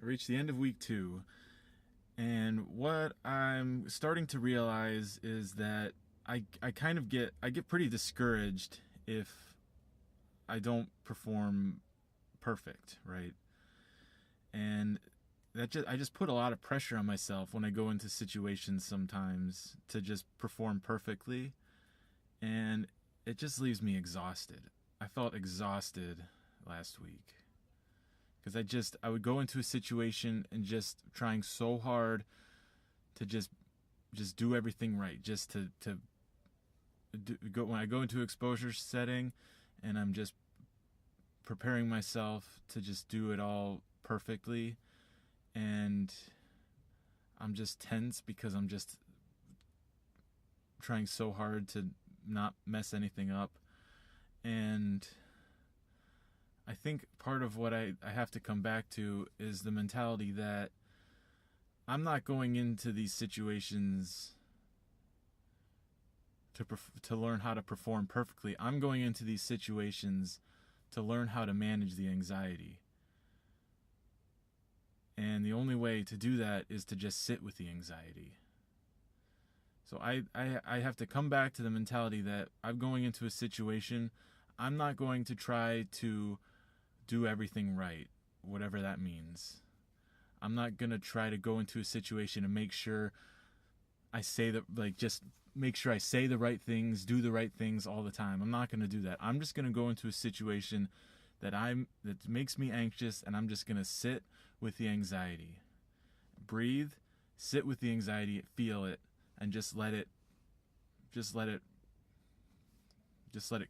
reached the end of week 2, and what I'm starting to realize is that I kind of get pretty discouraged if I don't perform perfect, right? And I just put a lot of pressure on myself when I go into situations sometimes to just perform perfectly, and it just leaves me exhausted. I felt exhausted last week because I would go into a situation and just trying so hard to just do everything right, just to go when I go into exposure setting, and I'm just preparing myself to just do it all perfectly, and I'm just tense because I'm just trying so hard to not mess anything up. And I think part of what I have to come back to is the mentality that I'm not going into these situations to learn how to perform perfectly. I'm going into these situations to learn how to manage the anxiety. And the only way to do that is to just sit with the anxiety. So I have to come back to the mentality that I'm going into a situation, I'm not going to try to do everything right, whatever that means. I'm not going to try to go into a situation and make sure I say just make sure I say the right things, do the right things all the time. I'm not going to do that. I'm just going to go into a situation that makes me anxious, and I'm just going to sit with the anxiety. Breathe, sit with the anxiety, feel it, and just let it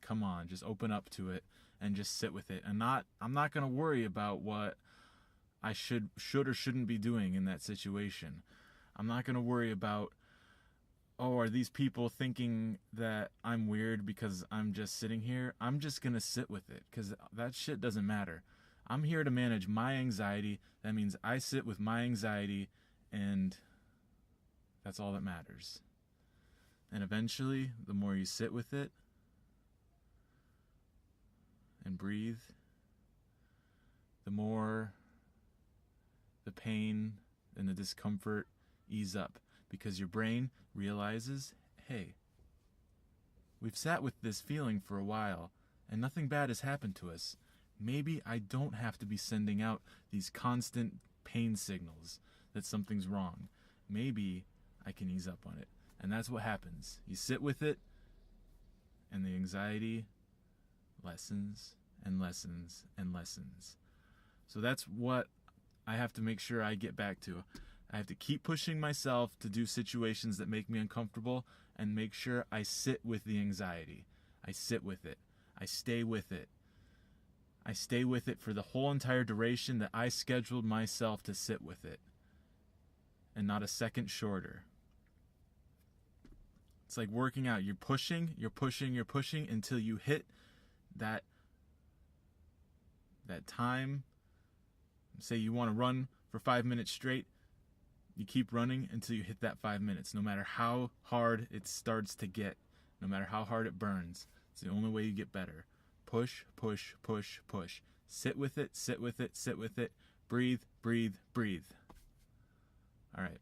come on. Just open up to it and just sit with it. And I'm not going to worry about what I should or shouldn't be doing in that situation. I'm not going to worry about, oh, are these people thinking that I'm weird because I'm just sitting here? I'm just going to sit with it because that shit doesn't matter. I'm here to manage my anxiety. That means I sit with my anxiety, and that's all that matters. And eventually, the more you sit with it and breathe, the more the pain and the discomfort ease up, because your brain realizes, hey, we've sat with this feeling for a while and nothing bad has happened to us. Maybe I don't have to be sending out these constant pain signals that something's wrong. Maybe I can ease up on it. And that's what happens. You sit with it, and the anxiety lessens and lessens and lessens. So that's what I have to make sure I get back to. I have to keep pushing myself to do situations that make me uncomfortable and make sure I sit with the anxiety. I sit with it. I stay with it. I stay with it for the whole entire duration that I scheduled myself to sit with it, and not a second shorter. It's like working out. You're pushing until you hit that time. Say you want to run for 5 minutes straight. You keep running until you hit that 5 minutes, no matter how hard it starts to get, no matter how hard it burns. It's the only way you get better. Push, push, push, push. Sit with it, sit with it, sit with it. Breathe, breathe, breathe. All right.